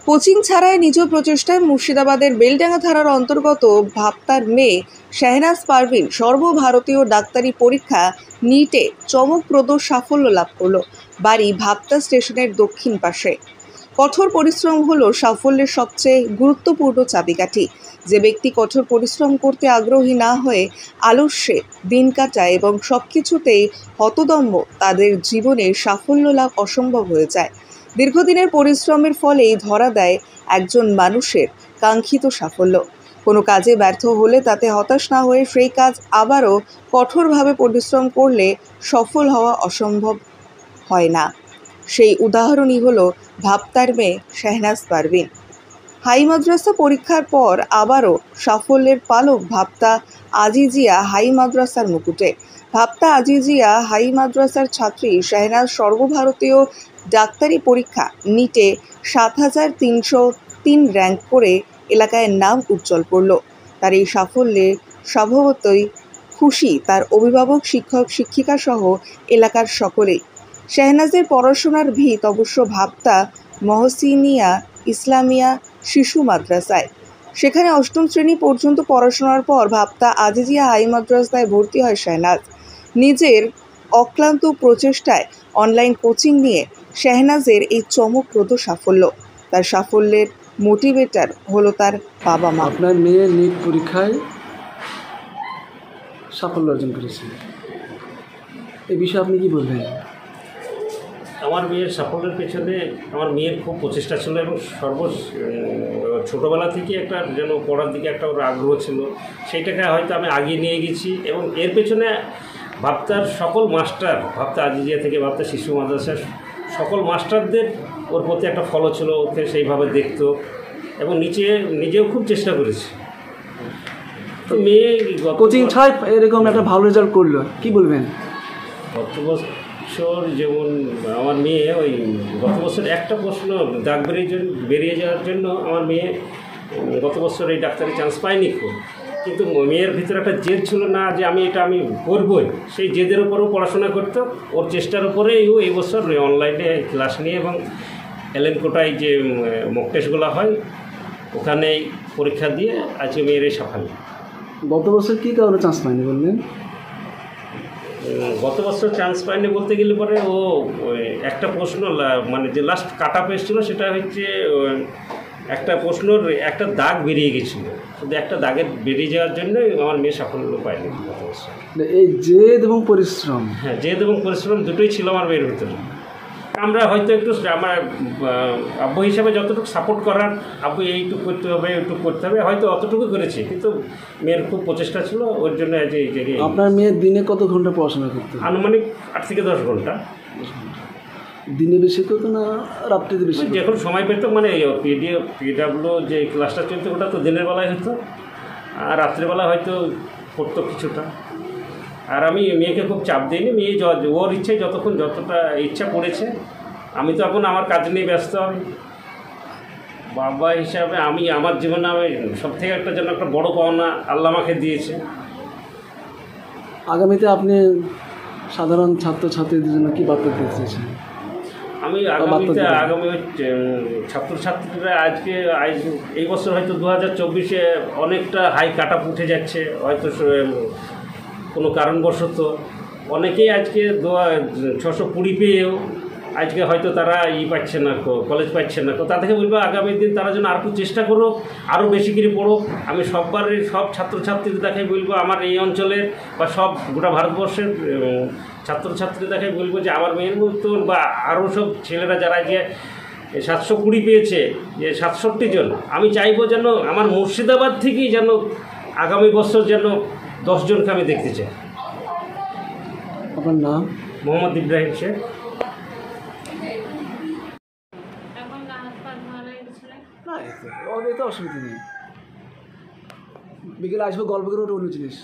Coaching ছাড়াই নিজ প্রচেষ্টায় মুর্শিদাবাদের বেলডাঙ্গা থানার অন্তর্গত ভাপ্তার মেয়ে শাহনাজ পারভিন সর্বভারতীয় ডাক্তারি পরীক্ষা নিটে চমকপ্রদ সাফল্য লাভ করল। বাড়ি ভাপ্তা স্টেশনের দক্ষিণ পাশে। কঠোর পরিশ্রম হলো সাফল্যের সবচেয়ে গুরুত্বপূর্ণ চাবিকাঠি। যে ব্যক্তি কঠোর পরিশ্রম করতে আগ্রহী না হয়ে আলস্যে দিন কাটায় এবং সবকিছুতেই হতদম্ব, তাদের জীবনে সাফল্য লাভ অসম্ভব হয়ে যায়। দীর্ঘদিনের পরিশ্রমের ফলেই ধরা দেয় একজন মানুষের কাঙ্ক্ষিত সাফল্য। কোনো কাজে ব্যর্থ হলে তাতে হতাশ না হয়ে সেই কাজ আবারও কঠোরভাবে পরিশ্রম করলে সফল হওয়া অসম্ভব হয় না। সেই উদাহরণই হলো ভাপ্তার মেয়ে শাহনাজ পারভিন। হাই মাদ্রাসা পরীক্ষার পর আবারও সাফল্যের পালক ভাপ্তা আজিজিয়া হাই মাদ্রাসার মুকুটে। ভাপ্তা আজিজিয়া হাই মাদ্রাসার ছাত্রী শাহনাজ সর্বভারতীয় ডাক্তারি পরীক্ষা নিটে ৭,৩০৩ র্যাঙ্ক করে এলাকায় নাম উজ্জ্বল করল। তার এই সাফল্যে স্বভাবতই খুশি তার অভিভাবক, শিক্ষক, শিক্ষিকা সহ এলাকার সকলেই। শাহনাজের পড়াশোনার ভিত অবশ্য ভাপ্তা মহসিনিয়া ইসলামিয়া শিশু মাদ্রাসায়। সেখানে অষ্টম শ্রেণী পর্যন্ত পড়াশোনার পর ভাপ্তা আজিজিয়া হাই মাদ্রাসায় ভর্তি হয় শাহনাজ। নিজের অক্লান্ত প্রচেষ্টায় অনলাইন কোচিং নিয়ে শাহনাজের এই চমকপ্রদ সাফল্য। তার সাফল্যের মোটিভেটর হলো তার বাবা মা। আপনার মেয়ে নিট পরীক্ষায় সাফল্য অর্জন করেছে, এই বিষয়ে আপনি কি বলবেন? আমার মেয়ের সাফল্যের পেছনে আমার মেয়ের খুব প্রচেষ্টা ছিল এবং ছোটোবেলা থেকে একটা যেন পড়ার দিকে একটা ওর আগ্রহ ছিল, সেইটাকে হয়তো আমি আগিয়ে নিয়ে গেছি। এবং এর পেছনে ভাপ্তার সকল মাস্টার, ভাপ্তা আজিজিয়া থেকে ভাপ্তা শিশু মাদ্রাসার সকল মাস্টারদের ওর প্রতি একটা ফলো ছিল, ওকে সেইভাবে দেখতো এবং নিজেও খুব চেষ্টা করেছি। তো মেয়ে কোচিং ছাড়াই এরকম একটা ভালো রেজাল্ট করলো, কি বলবেন? গত বছর যেমন আমার মেয়ে ওই গত বছর একটা প্রশ্ন দাগ বেরিয়ে যাওয়ার জন্য আমার মেয়ে গত বছর এই ডাক্তারি চান্স পায়নি খুব, কিন্তু মেয়ের ভিতরে একটা জেদ ছিল না যে আমি করবই। সেই জেদের উপরেও পড়াশোনা করতো, ওর চেষ্টার উপরেই ও এই বছর অনলাইনে ক্লাস নিয়ে এবং এলেনকোটায় যে মক টেস্টগুলো হয় ওখানেই পরীক্ষা দিয়ে আজকে মেয়ের এই সাফল্য। গত বছর কী কারণে চান্স পায়নি বললেন? গত বছর চান্স পায়নি বলতে গেলে পরে ও একটা প্রশ্ন মানে যে লাস্ট কাট আপ এসেছিলো সেটা হচ্ছে একটা প্রশ্নর একটা দাগ বেরিয়ে গেছিলো, শুধু একটা দাগের বেরিয়ে যাওয়ার জন্যই আমার মেয়ে সাফল্য পায়নি গত বছর। এই জেদ এবং পরিশ্রম, হ্যাঁ, জেদ এবং পরিশ্রম দুটোই ছিল আমার মেয়ের ভিতরে। আমরা হয়তো একটু আমার আব্বু হিসাবে যতটুকু সাপোর্ট করার, আব্বু এইটুকু করতে হবে এইটুকু করতে হবে, হয়তো অতটুকু করেছি, কিন্তু মেয়ের খুব প্রচেষ্টা ছিল ওর জন্য আজ এই জায়গায়। আপনার মেয়ে দিনে কত ঘন্টা পড়াশোনা করতে? আনুমানিক 8 থেকে 10 ঘন্টা। দিনে বেশি করতো না রাত্রিতে বেশি? যখন সময় পেত, মানে পিডাব্লিউ যে ক্লাসটা চলতো ওটা তো দিনের বেলায় হতো, আর রাত্রিবেলা হয়তো পড়তো কিছুটা। আর আমি মেয়েকে খুব চাপ দিইনি, মেয়ে ওর ইচ্ছায় যতটা ইচ্ছা পড়েছে। আমি তো এখন আমার কাজ নিয়ে ব্যস্ত। আমি বাবা হিসাবে আমার জীবনে সবথেকে একটা যেন একটা বড় পাওনা আল্লাহ আমাকে দিয়েছে। আগামীতে আপনি সাধারণ ছাত্রছাত্রীদের জন্য কী বার্তা দিতে চাইছেন? আমি আগামী ছাত্রছাত্রীরা এই বছর হয়তো 2024-এ অনেকটা হাই কাট আপ উঠে যাচ্ছে, হয়তো কোনো কারণবশত অনেকেই আজকে 620 পেয়েও আজকে হয়তো তারা পাচ্ছে না, কলেজ পাচ্ছে না। তো তাদেরকে বলবো আগামী দিন তারা যেন আর একটু চেষ্টা করুক, আরও বেশি করে পড়ুক। আমি সব ছাত্রছাত্রীদের দেখাই বলবো, আমার এই অঞ্চলের বা সব গোটা ভারতবর্ষের ছাত্রছাত্রীদের দেখাই বলবো যে আমার মেয়ের মতন বা আরও সব ছেলেরা যারা গিয়ে 720 পেয়েছে, যে 67 জন, আমি চাইবো যেন আমার মুর্শিদাবাদ থেকেই যেন আগামী বছর যেন 10 জনকে আমি দেখতে চাই। আপনার নাম? মোহাম্মদ ইব্রাহিম শেখ। না, অসুবিধা নেই, বিকেলে আসবো, গল্প করে ওটা অন্য জিনিস।